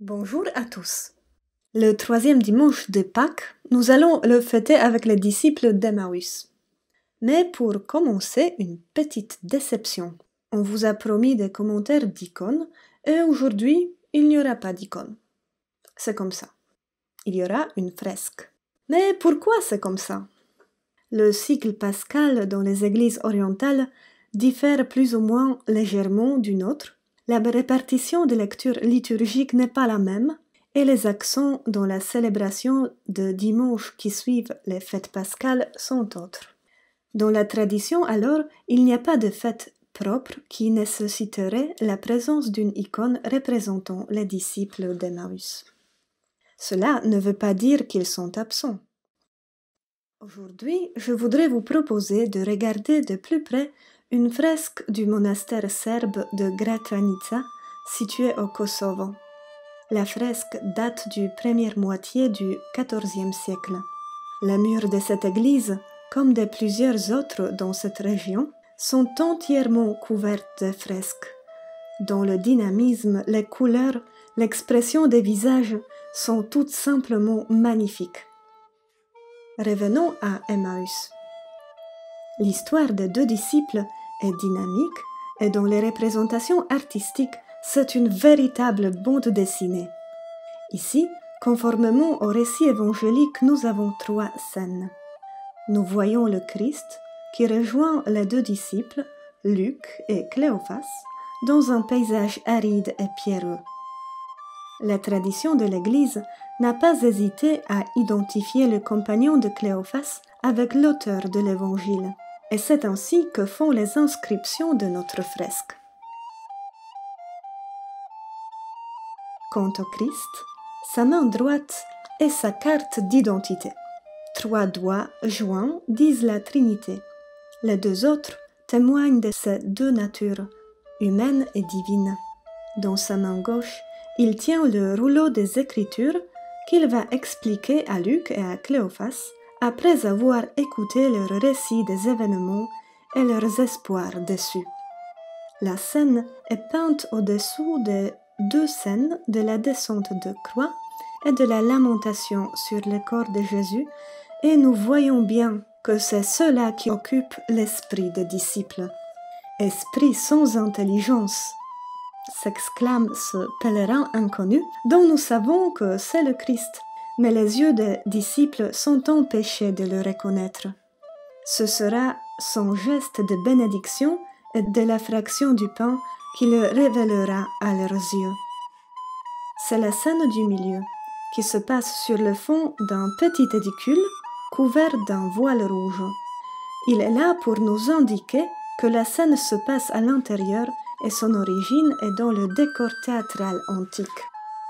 Bonjour à tous. Le troisième dimanche de Pâques, nous allons le fêter avec les disciples d'Emmaüs. Mais pour commencer, une petite déception. On vous a promis des commentaires d'icônes et aujourd'hui, il n'y aura pas d'icônes. C'est comme ça. Il y aura une fresque. Mais pourquoi c'est comme ça? Le cycle pascal dans les églises orientales diffère plus ou moins légèrement du nôtre. La répartition des lectures liturgiques n'est pas la même et les accents dans la célébration de dimanche qui suivent les fêtes pascales sont autres. Dans la tradition, alors, il n'y a pas de fête propre qui nécessiterait la présence d'une icône représentant les disciples d'Emmaüs. Cela ne veut pas dire qu'ils sont absents. Aujourd'hui, je voudrais vous proposer de regarder de plus près une fresque du monastère serbe de Gračanica, situé au Kosovo. La fresque date du première moitié du XIVe siècle. Les murs de cette église, comme de plusieurs autres dans cette région, sont entièrement couverts de fresques, dont le dynamisme, les couleurs, l'expression des visages sont toutes simplement magnifiques. Revenons à Emmaüs. L'histoire des deux disciples est dynamique et dans les représentations artistiques, c'est une véritable bande dessinée. Ici, conformément au récit évangélique, nous avons trois scènes. Nous voyons le Christ qui rejoint les deux disciples, Luc et Cléophas, dans un paysage aride et pierreux. La tradition de l'Église n'a pas hésité à identifier le compagnon de Cléophas avec l'auteur de l'Évangile, et c'est ainsi que font les inscriptions de notre fresque. Quant au Christ, sa main droite est sa carte d'identité. 3 doigts joints disent la Trinité. Les deux autres témoignent de ces deux natures, humaine et divine. Dans sa main gauche, il tient le rouleau des Écritures qu'il va expliquer à Luc et à Cléophas après avoir écouté leur récit des événements et leurs espoirs déçus. La scène est peinte au-dessous des deux scènes de la descente de croix et de la lamentation sur le corps de Jésus, et nous voyons bien que c'est cela qui occupe l'esprit des disciples. Esprit sans intelligence, s'exclame ce pèlerin inconnu, dont nous savons que c'est le Christ, mais les yeux des disciples sont empêchés de le reconnaître. Ce sera son geste de bénédiction et de la fraction du pain qui le révélera à leurs yeux. C'est la scène du milieu, qui se passe sur le fond d'un petit édicule couvert d'un voile rouge. Il est là pour nous indiquer que la scène se passe à l'intérieur et son origine est dans le décor théâtral antique.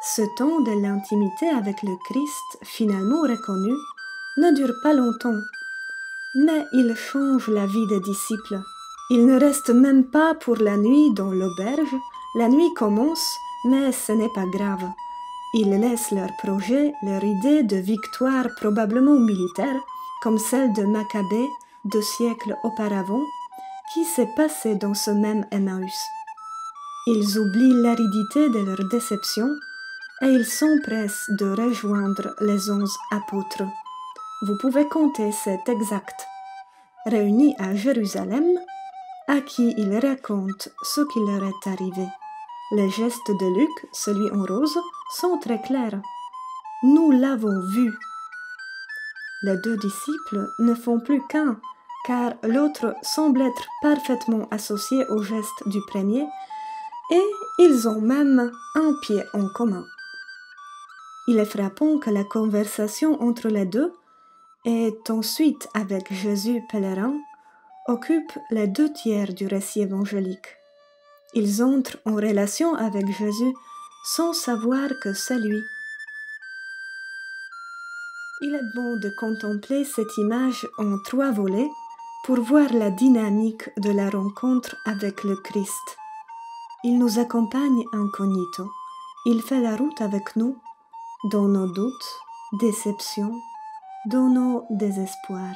Ce temps de l'intimité avec le Christ, finalement reconnu, ne dure pas longtemps, mais il change la vie des disciples. Ils ne restent même pas pour la nuit dans l'auberge. La nuit commence, mais ce n'est pas grave. Ils laissent leurs projets, leur idée de victoire probablement militaire, comme celle de Maccabée 2 siècles auparavant, qui s'est passée dans ce même Emmaüs. Ils oublient l'aridité de leur déception et ils s'empressent de rejoindre les 11 apôtres. Vous pouvez compter, c'est exact. Réunis à Jérusalem, à qui ils racontent ce qui leur est arrivé. Les gestes de Luc, celui en rose, sont très clairs. Nous l'avons vu. Les deux disciples ne font plus qu'un, car l'autre semble être parfaitement associé au geste du premier, et ils ont même un pied en commun. Il est frappant que la conversation entre les deux, et ensuite avec Jésus pèlerin, occupe les 2 tiers du récit évangélique. Ils entrent en relation avec Jésus sans savoir que c'est lui. Il est bon de contempler cette image en 3 volets pour voir la dynamique de la rencontre avec le Christ. Il nous accompagne incognito. Il fait la route avec nous dans nos doutes, déceptions, dans nos désespoirs.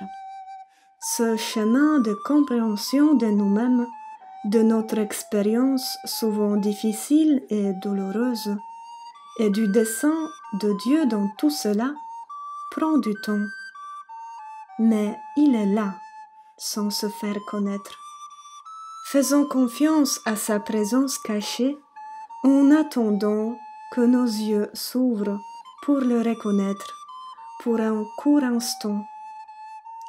Ce chemin de compréhension de nous-mêmes, de notre expérience souvent difficile et douloureuse, et du dessein de Dieu dans tout cela prend du temps. Mais il est là, sans se faire connaître. Faisons confiance à sa présence cachée en attendant que nos yeux s'ouvrent pour le reconnaître, pour un court instant,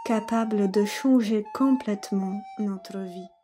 capable de changer complètement notre vie.